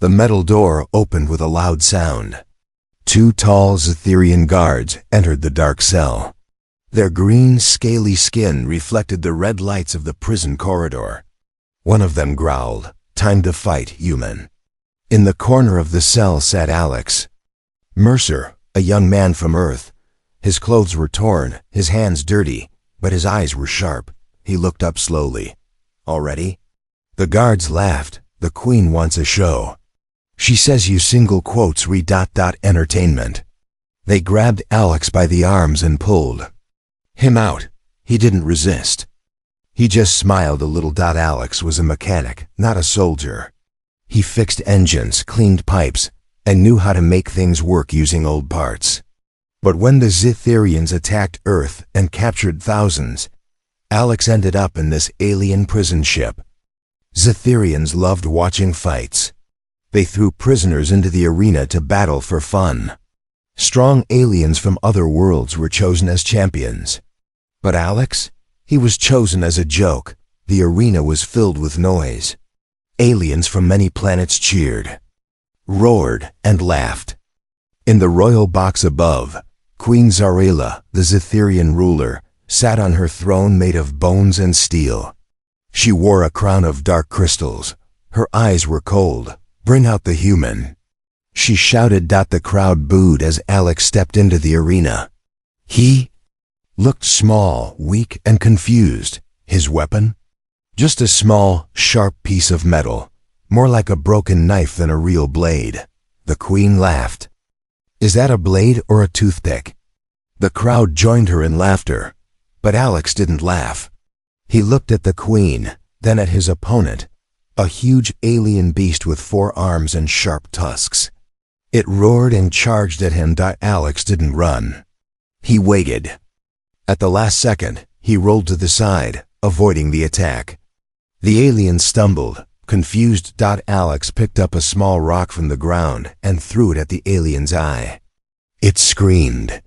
The metal door opened with a loud sound. Two tall Zetherian guards entered the dark cell. Their green, scaly skin reflected the red lights of the prison corridor. One of them growled, "Time to fight, human." In the corner of the cell sat Alex. Mercer, a young man from Earth. His clothes were torn, his hands dirty, but his eyes were sharp. He looked up slowly. "Already?" The guards laughed. "The Queen wants a show. She says you single quotes entertainment." They grabbed Alex by the arms and pulled him out. He didn't resist. He just smiled a little. Alex was a mechanic, not a soldier. He fixed engines, cleaned pipes, and knew how to make things work using old parts. But when the Zetherians attacked Earth and captured thousands, Alex ended up in this alien prison ship. Zetherians loved watching fights. They threw prisoners into the arena to battle for fun. Strong aliens from other worlds were chosen as champions. But Alex? He was chosen as a joke. The arena was filled with noise. Aliens from many planets cheered, roared, and laughed. In the royal box above, Queen Zarela, the Zetherian ruler, sat on her throne made of bones and steel. She wore a crown of dark crystals. Her eyes were cold. "Bring out the human." She shouted. The crowd booed as Alex stepped into the arena. He looked small, weak, and confused. His weapon? Just a small, sharp piece of metal, more like a broken knife than a real blade. The Queen laughed. "Is that a blade or a toothpick?" The crowd joined her in laughter, but Alex didn't laugh. He looked at the Queen, then at his opponent, a huge alien beast with 4 arms and sharp tusks. It roared and charged at him. Alex didn't run. He waited. At the last second, he rolled to the side, avoiding the attack. The alien stumbled, confused. Alex picked up a small rock from the ground and threw it at the alien's eye. It screamed.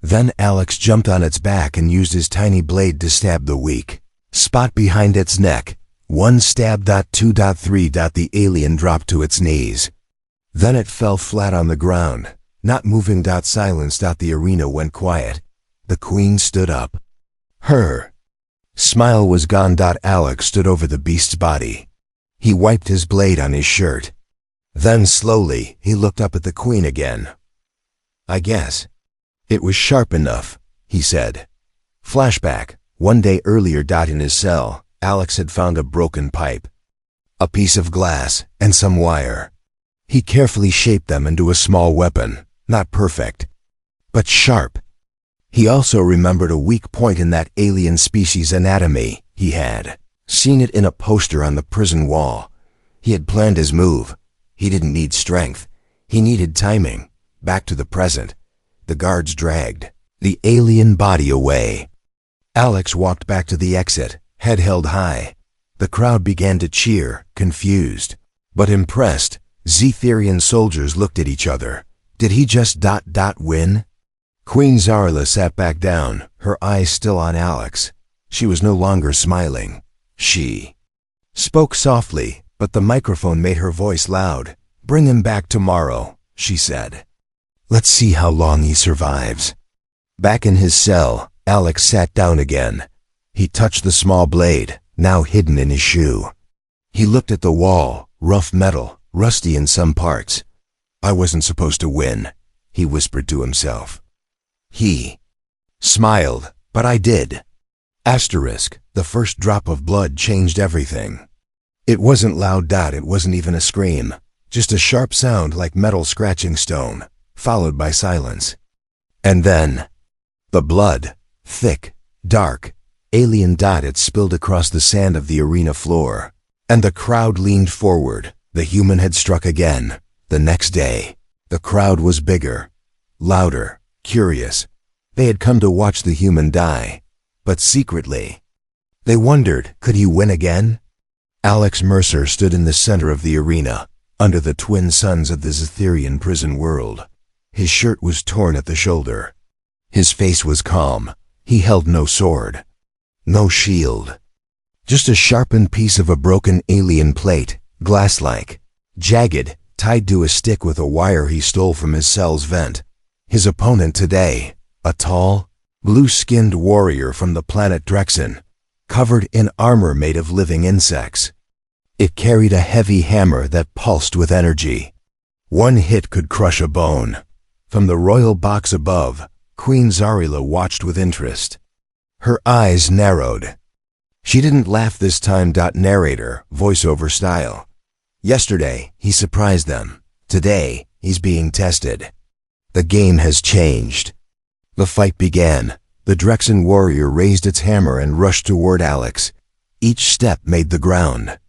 Then Alex jumped on its back and used his tiny blade to stab the weak spot behind its neck. 1 stab. 2. 3. The alien dropped to its knees. Then it fell flat on the ground, not moving. Silence. The arena went quiet. The Queen stood up. Her smile was gone. Alex stood over the beast's body. He wiped his blade on his shirt. Then slowly, he looked up at the Queen again. "I guess it was sharp enough," he said. Flashback. 1 day earlier. In his cell, Alex had found a broken pipe, a piece of glass, and some wire. He carefully shaped them into a small weapon, not perfect, but sharp. He also remembered a weak point in that alien species' anatomy. He had seen it in a poster on the prison wall. He had planned his move. He didn't need strength. He needed timing. Back to the present. The guards dragged the alien body away. Alex walked back to the exit, head held high. The crowd began to cheer, confused, but impressed. Zetherian soldiers looked at each other. Did he just win? Queen Zarela sat back down, her eyes still on Alex. She was no longer smiling. She spoke softly, but the microphone made her voice loud. "Bring him back tomorrow," she said. "Let's see how long he survives." Back in his cell, Alex sat down again. He touched the small blade, now hidden in his shoe. He looked at the wall, rough metal, rusty in some parts. "I wasn't supposed to win," he whispered to himself. He smiled, "But I did." Asterisk, the first drop of blood changed everything. It wasn't loud. It wasn't even a scream, just a sharp sound like metal scratching stone, followed by silence. And then, the blood, thick, dark, alien. It spilled across the sand of the arena floor, and the crowd leaned forward. The human had struck again. The next day, the crowd was bigger, louder, curious. They had come to watch the human die, but secretly, they wondered, could he win again? Alex Mercer stood in the center of the arena, under the twin suns of the Zetherian prison world. His shirt was torn at the shoulder. His face was calm. He held no sword, no shield. Just a sharpened piece of a broken alien plate, glass-like, jagged, tied to a stick with a wire he stole from his cell's vent. His opponent today, a tall, blue-skinned warrior from the planet Drexen, covered in armor made of living insects. It carried a heavy hammer that pulsed with energy. One hit could crush a bone. From the royal box above, Queen Zarila watched with interest. Her eyes narrowed. She didn't laugh this time. Narrator, voiceover style. Yesterday, he surprised them. Today, he's being tested. The game has changed. The fight began. The Drexen warrior raised its hammer and rushed toward Alex. Each step made the ground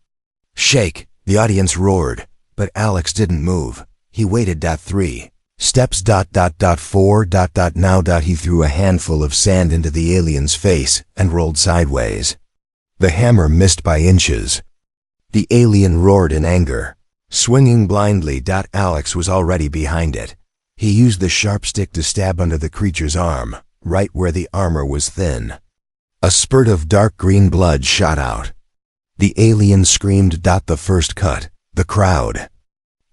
shake. The audience roared, but Alex didn't move. He waited. 3 steps. 4. Now. He threw a handful of sand into the alien's face and rolled sideways. The hammer missed by inches. The alien roared in anger, swinging blindly. Alex was already behind it. He used the sharp stick to stab under the creature's arm, right where the armor was thin. A spurt of dark green blood shot out. The alien screamed. The first cut. The crowd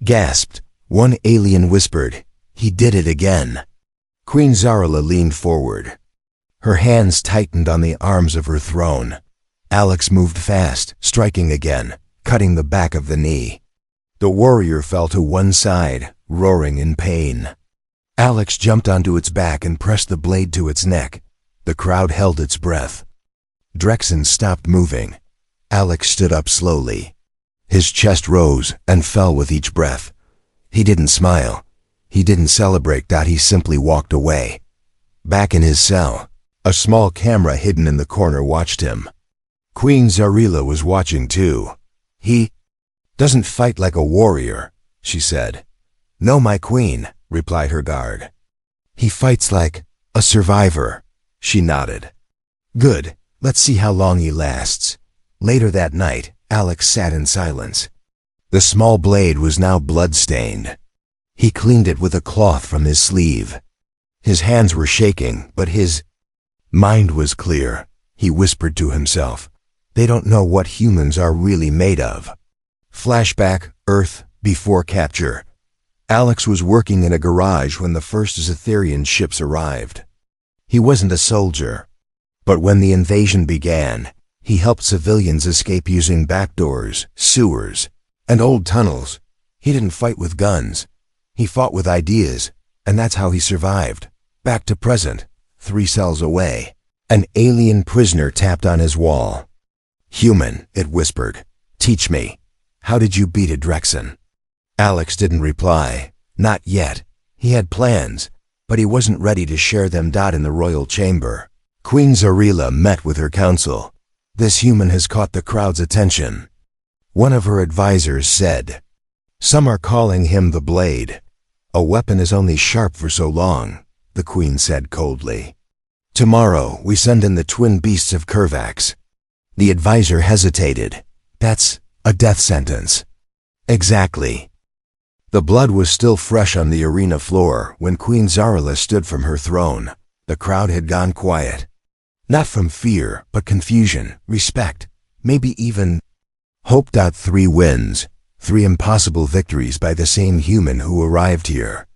gasped. One alien whispered, "He did it again." Queen Zarila leaned forward. Her hands tightened on the arms of her throne. Alex moved fast, striking again, cutting the back of the knee. The warrior fell to one side, roaring in pain. Alex jumped onto its back and pressed the blade to its neck. The crowd held its breath. Drexen stopped moving. Alex stood up slowly. His chest rose and fell with each breath. He didn't smile. He didn't celebrate. He simply walked away. Back in his cell, a small camera hidden in the corner watched him. Queen Zarila was watching too. "He doesn't fight like a warrior," she said. "No, my queen," replied her guard. "He fights like a survivor," she nodded. "Good, let's see how long he lasts." Later that night, Alex sat in silence. The small blade was now blood-stained. He cleaned it with a cloth from his sleeve. His hands were shaking, but his mind was clear. He whispered to himself, "They don't know what humans are really made of." Flashback, Earth, before capture. Alex was working in a garage when the first Zetherian ships arrived. He wasn't a soldier, but when the invasion began, he helped civilians escape using back doors, sewers, and old tunnels. He didn't fight with guns. He fought with ideas, and that's how he survived. Back to present, 3 cells away. An alien prisoner tapped on his wall. "Human," it whispered. "Teach me. How did you beat a Drexen?" Alex didn't reply. Not yet. He had plans, but he wasn't ready to share them. In the royal chamber, Queen Zarila met with her council. "This human has caught the crowd's attention." One of her advisors said, "Some are calling him the Blade." "A weapon is only sharp for so long," the queen said coldly. "Tomorrow we send in the twin beasts of Curvax." The advisor hesitated. "That's a death sentence." "Exactly." The blood was still fresh on the arena floor when Queen Zarila stood from her throne. The crowd had gone quiet. Not from fear, but confusion, respect, maybe even hope. 3 wins, 3 impossible victories by the same human who arrived here.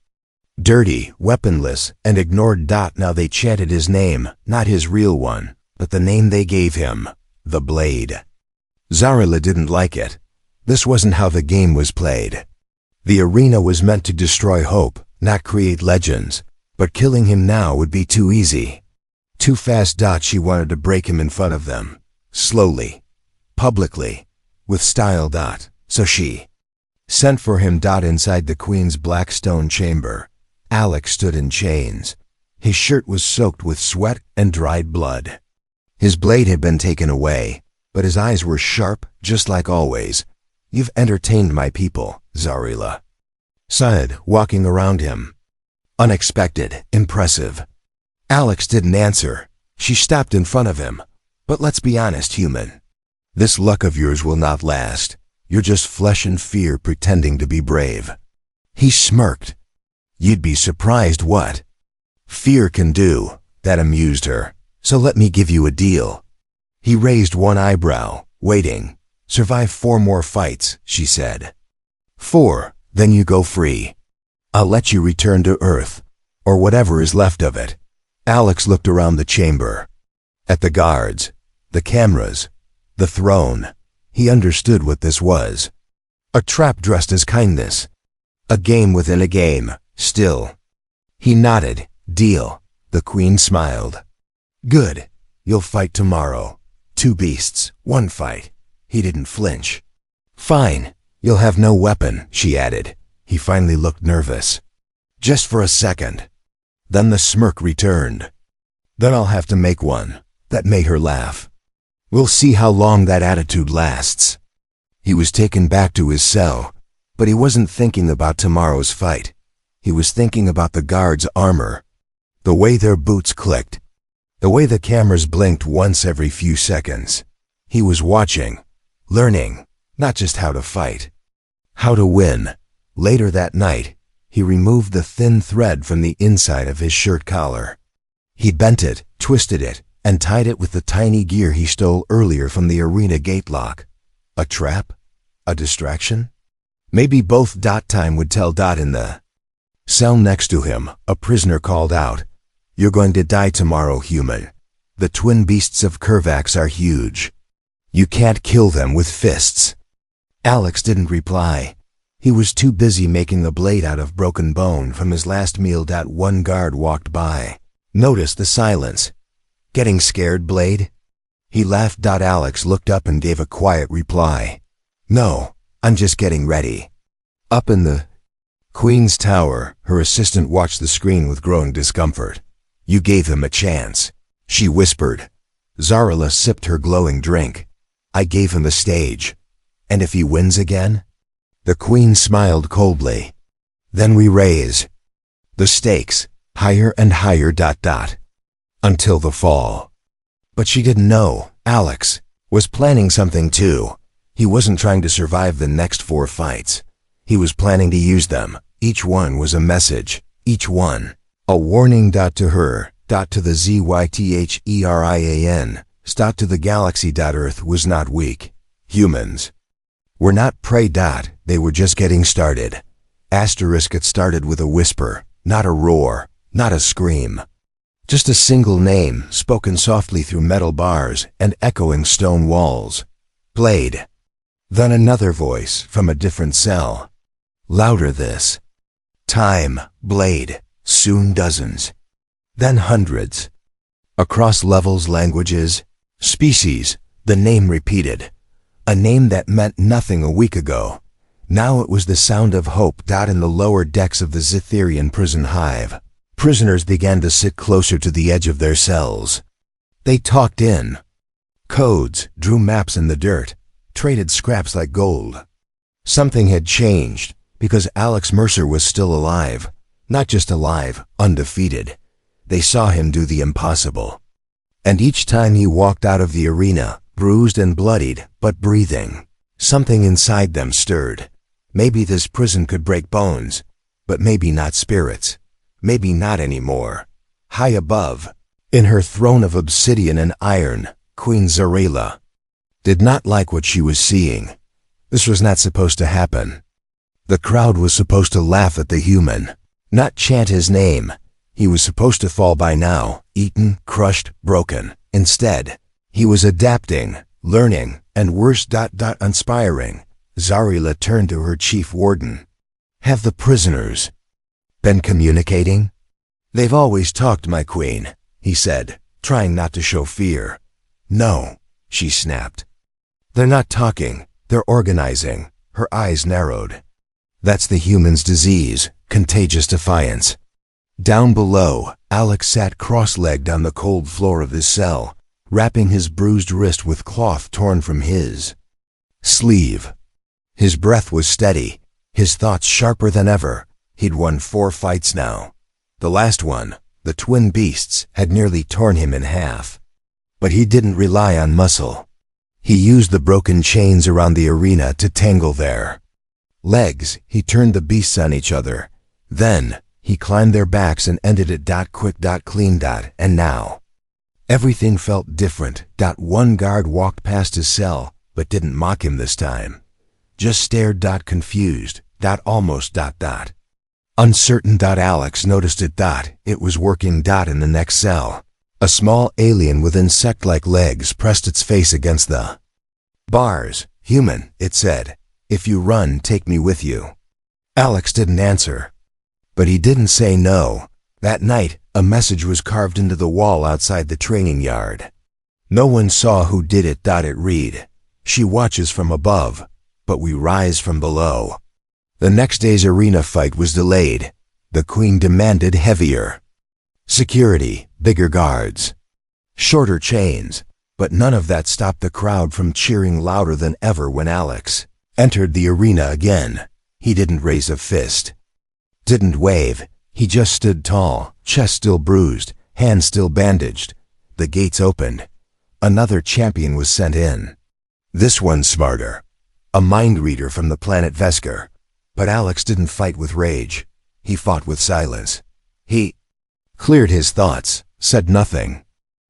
Dirty, weaponless, and ignored. Now they chanted his name, not his real one, but the name they gave him, the Blade. Zarila didn't like it. This wasn't how the game was played. The arena was meant to destroy hope, not create legends, but killing him now would be too easy. Too fast. She wanted to break him in front of them. Slowly. Publicly. With style. So she sent for him. Inside the queen's black stone chamber, Alex stood in chains. His shirt was soaked with sweat and dried blood. His blade had been taken away, but his eyes were sharp, just like always. "You've entertained my people," Zarila said, walking around him. Unexpected, impressive. Alex didn't answer. She stopped in front of him. "But let's be honest, human. This luck of yours will not last. You're just flesh and fear pretending to be brave." He smirked. "You'd be surprised what fear can do." That amused her. "So let me give you a deal." He raised one eyebrow, waiting. "Survive 4 more fights," she said. 4. Then you go free. I'll let you return to Earth, or whatever is left of it. Alex looked around the chamber. At the guards, the cameras, the throne. He understood what this was. A trap dressed as kindness. A game within a game, still. He nodded. Deal. The Queen smiled. Good. You'll fight tomorrow. 2 beasts, 1 fight. He didn't flinch. Fine. You'll have no weapon, she added. He finally looked nervous. Just for a second. Then the smirk returned. Then I'll have to make one. That made her laugh. We'll see how long that attitude lasts. He was taken back to his cell, but he wasn't thinking about tomorrow's fight. He was thinking about the guards' armor, the way their boots clicked, the way the cameras blinked once every few seconds. He was watching, learning, not just how to fight, how to win. Later that night, he removed the thin thread from the inside of his shirt collar. He bent it, twisted it, and tied it with the tiny gear he stole earlier from the arena gate lock. A trap? A distraction? Maybe both. Time would tell. In the cell next to him, a prisoner called out, "You're going to die tomorrow, human. The twin beasts of Curvax are huge. You can't kill them with fists." Alex didn't reply. He was too busy making a blade out of broken bone from his last meal. One guard walked by, noticed the silence. Getting scared, Blade? He laughed. Alex looked up and gave a quiet reply. No, I'm just getting ready. Up in the Queen's tower, her assistant watched the screen with growing discomfort. You gave him a chance, she whispered. Zarila sipped her glowing drink. I gave him a stage. And if he wins again? The Queen smiled coldly. Then we raise the stakes, higher and higher. Until the fall. But she didn't know. Alex was planning something too. He wasn't trying to survive the next 4 fights. He was planning to use them. Each one was a message. Each one a warning. To her. To the Zytherian. To the galaxy. Earth was not weak. Humans were not prey. They were just getting started. Asterisk. It started with a whisper, not a roar, not a scream. Just a single name, spoken softly through metal bars and echoing stone walls. Blade. Then another voice from a different cell. Louder this time, Blade. Soon dozens. Then hundreds. Across levels, languages, species, the name repeated. A name that meant nothing a week ago. Now it was the sound of hope. In the lower decks of the Zytherian prison hive, prisoners began to sit closer to the edge of their cells. They talked in codes, drew maps in the dirt, traded scraps like gold. Something had changed, because Alex Mercer was still alive. Not just alive, undefeated. They saw him do the impossible. And each time he walked out of the arena, bruised and bloodied, but breathing, something inside them stirred. Maybe this prison could break bones, but maybe not spirits. Maybe not anymore. High above, in her throne of obsidian and iron, Queen Zarila did not like what she was seeing. This was not supposed to happen. The crowd was supposed to laugh at the human, not chant his name. He was supposed to fall by now, eaten, crushed, broken. Instead, he was adapting, learning, and worse. Inspiring. Zarila turned to her chief warden. Have the prisoners been communicating? They've always talked, my queen, he said, trying not to show fear. No, she snapped. They're not talking, they're organizing. Her eyes narrowed. That's the human's disease, contagious defiance. Down below, Alex sat cross-legged on the cold floor of his cell, wrapping his bruised wrist with cloth torn from his sleeve. His breath was steady, his thoughts sharper than ever. He'd won 4 fights now. The last one, the twin beasts, had nearly torn him in half. But he didn't rely on muscle. He used the broken chains around the arena to tangle their legs. He turned the beasts on each other. Then, he climbed their backs and ended it. Quick, clean. And now, everything felt different. One guard walked past his cell, but didn't mock him this time. Just stared. Confused. Almost. Uncertain. Alex noticed it. It was working. In the next cell, a small alien with insect-like legs pressed its face against the bars. Human, it said. If you run, take me with you. Alex didn't answer. But he didn't say no. That night, a message was carved into the wall outside the training yard. No one saw who did it. It read, "She watches from above, but we rise from below." The next day's arena fight was delayed. The Queen demanded heavier security, bigger guards, shorter chains, but none of that stopped the crowd from cheering louder than ever when Alex entered the arena again. He didn't raise a fist, didn't wave. He just stood tall, chest still bruised, hands still bandaged. The gates opened. Another champion was sent in. This one smarter, a mind reader from the planet Vesker. But Alex didn't fight with rage. He fought with silence. He cleared his thoughts, said nothing,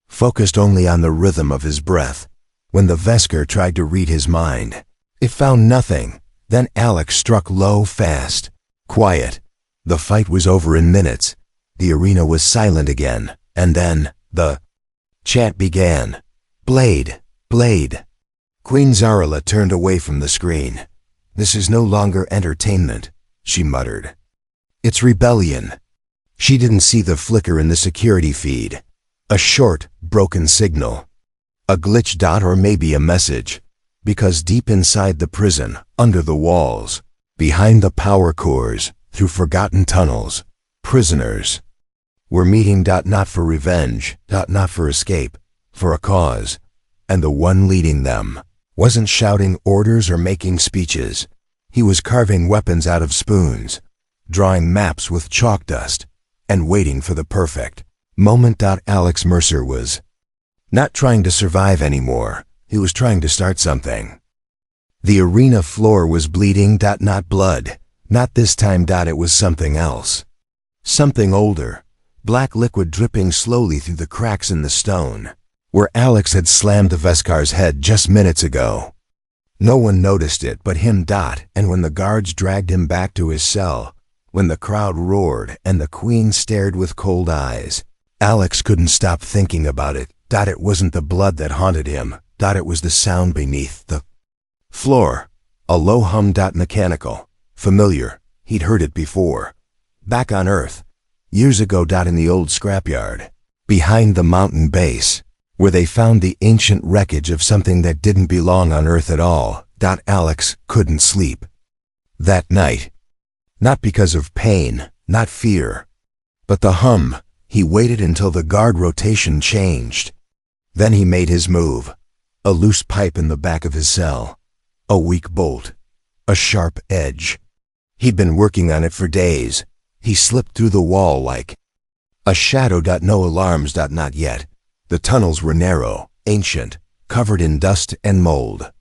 focused only on the rhythm of his breath. When the Vesker tried to read his mind, it found nothing. Then Alex struck low, fast, quiet. The fight was over in minutes. The arena was silent again, and then the chant began. Blade, blade. Queen Zarala turned away from the screen. "This is no longer entertainment," she muttered. "It's rebellion." She didn't see the flicker in the security feed. A short, broken signal. A glitch. Or maybe a message. Because deep inside the prison, under the walls, behind the power cores, through forgotten tunnels, prisoners were meeting. Not for revenge, not for escape, for a cause. And the one leading them wasn't shouting orders or making speeches. He was carving weapons out of spoons, drawing maps with chalk dust, and waiting for the perfect moment. Alex Mercer was not trying to survive anymore. He was trying to start something. The arena floor was bleeding. Not blood. Not this time. It was something else. Something older. Black liquid dripping slowly through the cracks in the stone, where Alex had slammed the Veskar's head just minutes ago. No one noticed it but him. And when the guards dragged him back to his cell, when the crowd roared and the Queen stared with cold eyes, Alex couldn't stop thinking about it. It wasn't the blood that haunted him. It was the sound beneath the floor. A low hum. Mechanical. Familiar. He'd heard it before. Back on Earth. Years ago. In the old scrapyard. Behind the mountain base, where they found the ancient wreckage of something that didn't belong on Earth at all. Alex couldn't sleep that night. Not because of pain, not fear, but the hum. He waited until the guard rotation changed. Then he made his move. A loose pipe in the back of his cell. A weak bolt. A sharp edge. He'd been working on it for days. He slipped through the wall like a shadow. No alarms. Not yet. The tunnels were narrow, ancient, covered in dust and mold.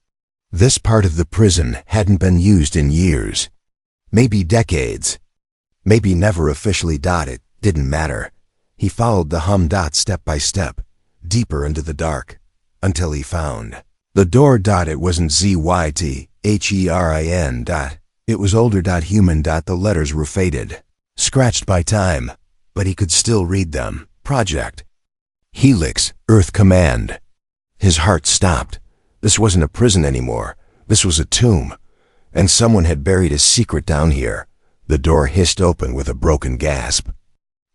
This part of the prison hadn't been used in years. Maybe decades. Maybe never officially. It didn't matter. He followed the hum. Step by step, deeper into the dark, until he found the door. It wasn't ZYTHERIN. It was older. Human. The letters were faded, scratched by time, but he could still read them. Project Helix, Earth Command. His heart stopped. This wasn't a prison anymore. This was a tomb. And someone had buried a secret down here. The door hissed open with a broken gasp.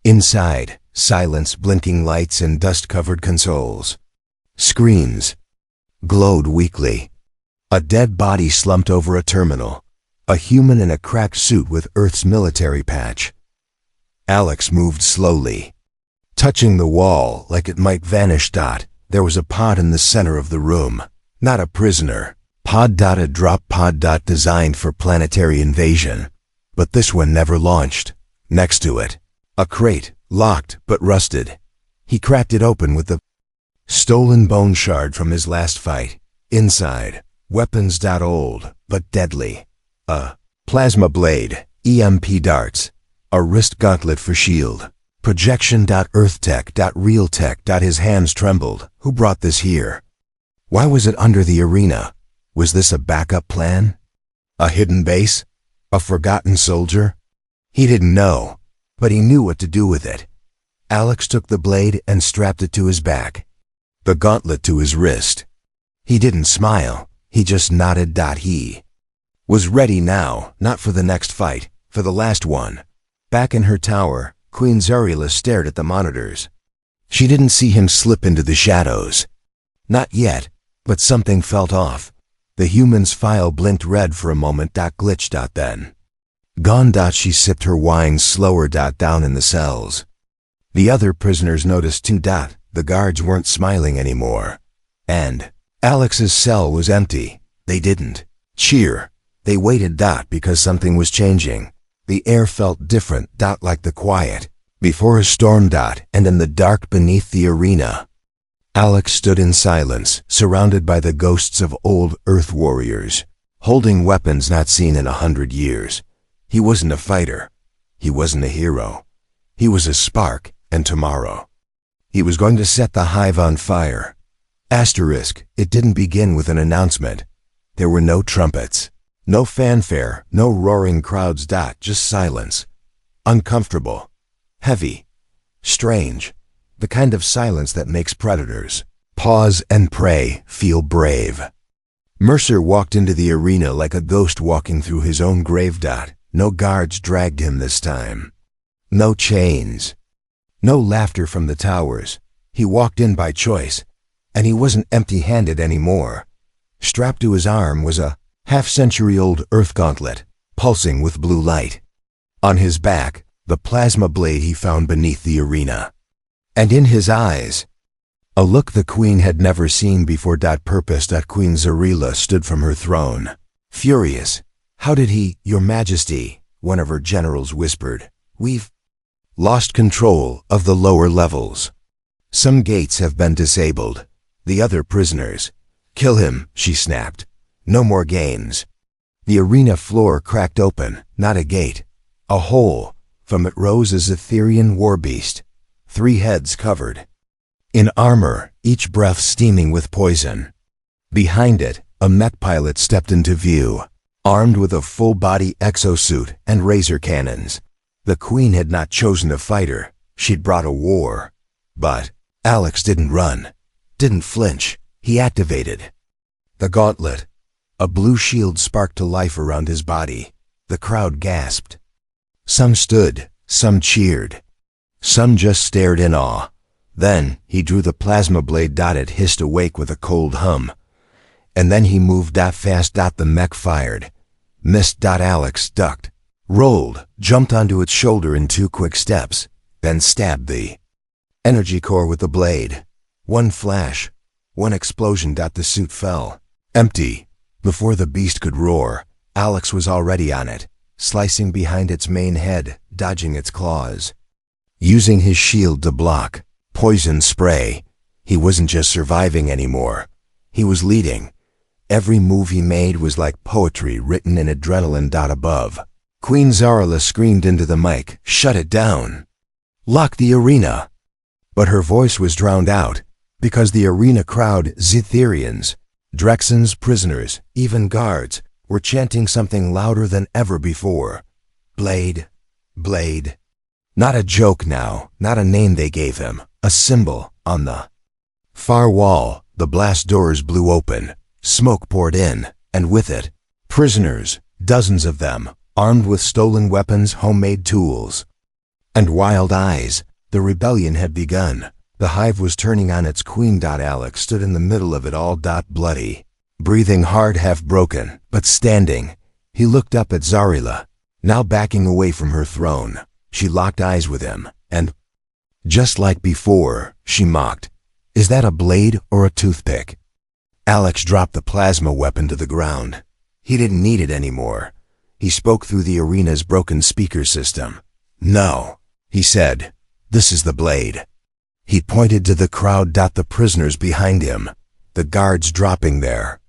Inside, silence, blinking lights, and dust-covered consoles. Screens glowed weakly. A dead body slumped over a terminal. A human in a cracked suit with Earth's military patch. Alex moved slowly, touching the wall like it might vanish. There was a pod in the center of the room. Not a prisoner. Pod. A drop pod. Designed for planetary invasion. But this one never launched. Next to it, a crate, locked but rusted. He cracked it open with the stolen bone shard from his last fight. Inside, weapons. Old, but deadly. A plasma blade, EMP darts, a wrist gauntlet for shield. Projection. Earth tech. Real tech. His hands trembled. Who brought this here? Why was it under the arena? Was this a backup plan? A hidden base? A forgotten soldier? He didn't know, but he knew what to do with it. Alex took the blade and strapped it to his back, the gauntlet to his wrist. He didn't smile, he just nodded. He was ready now, not for the next fight, for the last one. Back in her tower, Queen Zarila stared at the monitors. She didn't see him slip into the shadows. Not yet, but something felt off. The human's file blinked red for a moment. Glitched. Then gone. She sipped her wine slower. Down in the cells. The other prisoners noticed too. The guards weren't smiling anymore. And Alex's cell was empty. They didn't cheer. They waited. Because something was changing. The air felt different. Like the quiet before a storm. And in the dark beneath the arena, Alex stood in silence, surrounded by the ghosts of old Earth warriors, holding weapons not seen in 100 years. He wasn't a fighter. He wasn't a hero. He was a spark, and tomorrow he was going to set the hive on fire. Asterisk, it didn't begin with an announcement. There were no trumpets, no fanfare, no roaring crowds. Just silence. Uncomfortable, heavy, strange. The kind of silence that makes predators pause and pray, feel brave. Mercer walked into the arena like a ghost walking through his own grave. No guards dragged him this time. No chains. No laughter from the towers. He walked in by choice, and he wasn't empty-handed anymore. Strapped to his arm was a half-century-old Earth gauntlet, pulsing with blue light. On his back, the plasma blade he found beneath the arena. And in his eyes, a look the queen had never seen before. Purpose. Queen Zarila stood from her throne, furious. How did he, Your Majesty, one of her generals whispered. We've lost control of the lower levels. Some gates have been disabled. The other prisoners. Kill him, she snapped. No more games. The arena floor cracked open, not a gate, a hole. From it rose a Zetherian war beast. 3 heads covered in armor, each breath steaming with poison. Behind it, a mech pilot stepped into view, armed with a full-body exosuit and laser cannons. The queen had not chosen a fighter, she'd brought a war. But Alex didn't run, didn't flinch. He activated the gauntlet. A blue shield sparked to life around his body. The crowd gasped. Some stood, some cheered. Some just stared in awe. Then he drew the plasma blade. It hissed awake with a cold hum. And then he moved fast. The mech fired. Missed. Alex ducked, rolled, jumped onto its shoulder in 2 quick steps, then stabbed the energy core with the blade. One flash, one explosion. The suit fell, empty. Before the beast could roar, Alex was already on it, slicing behind its main head, dodging its claws. Using his shield to block poison spray. He wasn't just surviving anymore. He was leading. Every move he made was like poetry written in adrenaline. Above, Queen Zarila screamed into the mic, "Shut it down! Lock the arena!" But her voice was drowned out, because the arena crowd, Zetherians, Drexen's prisoners, even guards, were chanting something louder than ever before. Blade, blade. Not a joke now, not a name they gave him, a symbol. On the far wall, the blast doors blew open, smoke poured in, and with it, prisoners, dozens of them, armed with stolen weapons, homemade tools, and wild eyes. The rebellion had begun. The hive was turning on its queen. Alex stood in the middle of it all. Bloody, breathing hard, half broken, but standing. He looked up at Zarila, now backing away from her throne. She locked eyes with him, and just like before, she mocked. Is that a blade or a toothpick? Alex dropped the plasma weapon to the ground. He didn't need it anymore. He spoke through the arena's broken speaker system. No, he said, this is the blade. He pointed to the crowd. The prisoners behind him, the guards dropping their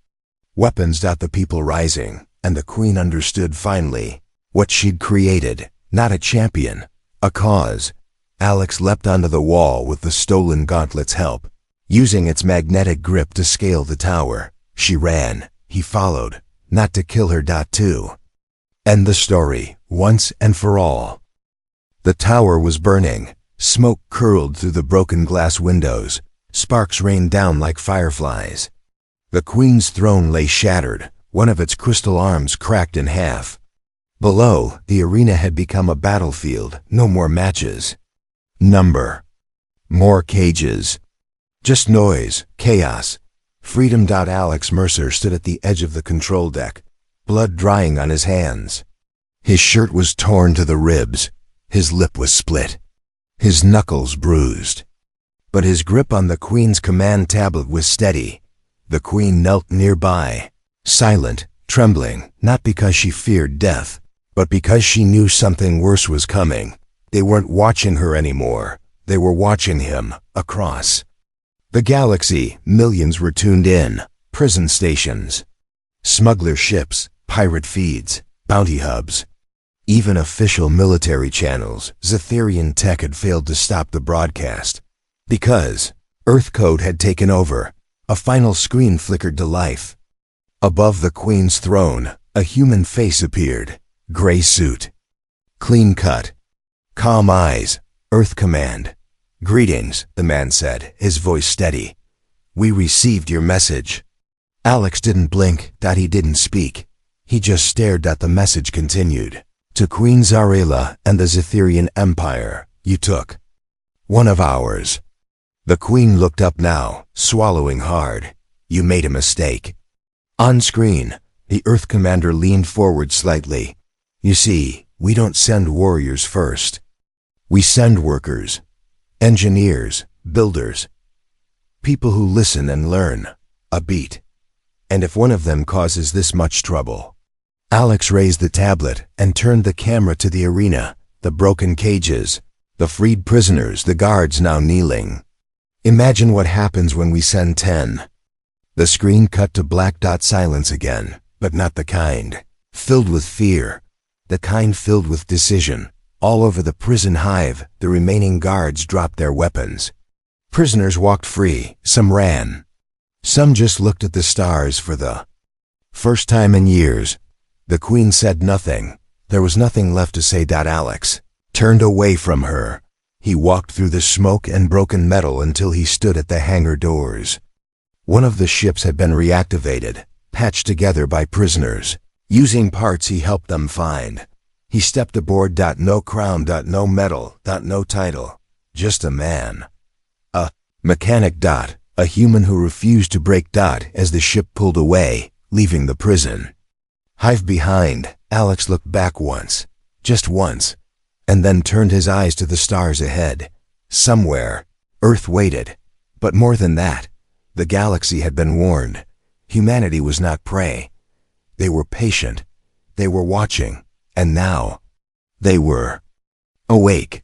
weapons. The people rising, and the queen understood finally what she'd created. Not a champion, a cause. Alex leapt onto the wall with the stolen gauntlet's help, using its magnetic grip to scale the tower. She ran. He followed, not to kill her. Too. End the story, once and for all. The tower was burning. Smoke curled through the broken glass windows. Sparks rained down like fireflies. The queen's throne lay shattered. One of its crystal arms cracked in half. Below, the arena had become a battlefield. No more matches. More cages. Just noise, chaos. Freedom. Alex Mercer stood at the edge of the control deck, blood drying on his hands. His shirt was torn to the ribs. His lip was split. His knuckles bruised. But his grip on the Queen's command tablet was steady. The Queen knelt nearby, silent, trembling, not because she feared death, but because she knew something worse was coming. They weren't watching her anymore. They were watching him, across the galaxy. Millions were tuned in. Prison stations, smuggler ships, pirate feeds, bounty hubs, even official military channels. Zetherian tech had failed to stop the broadcast. Because Earth code had taken over. A final screen flickered to life. Above the Queen's throne, a human face appeared. Gray suit. Clean cut. Calm eyes. Earth command. "Greetings," the man said, his voice steady. "We received your message." Alex didn't blink. He didn't speak. He just stared. The message continued. "To Queen Zarela and the Zetherian Empire, you took one of ours." The Queen looked up now, swallowing hard. "You made a mistake." On screen, the Earth commander leaned forward slightly. "You see, we don't send warriors first. We send workers, engineers, builders, people who listen and learn, a beat. And if one of them causes this much trouble." Alex raised the tablet and turned the camera to the arena, the broken cages, the freed prisoners, the guards now kneeling. "Imagine what happens when we send 10. The screen cut to black. Silence again, but not the kind filled with fear, the kind filled with decision. All over the prison hive, the remaining guards dropped their weapons. Prisoners walked free, some ran. Some just looked at the stars for the first time in years. The Queen said nothing. There was nothing left to say. Alex turned away from her. He walked through the smoke and broken metal until he stood at the hangar doors. One of the ships had been reactivated, patched together by prisoners. Using parts he helped them find. He stepped aboard. No crown. No medal. No title. Just a man. A mechanic. A human who refused to break. As the ship pulled away, leaving the prison hive behind, Alex looked back once, just once, and then turned his eyes to the stars ahead. Somewhere, Earth waited. But more than that, the galaxy had been warned. Humanity was not prey. They were patient. They were watching. And now, they were awake.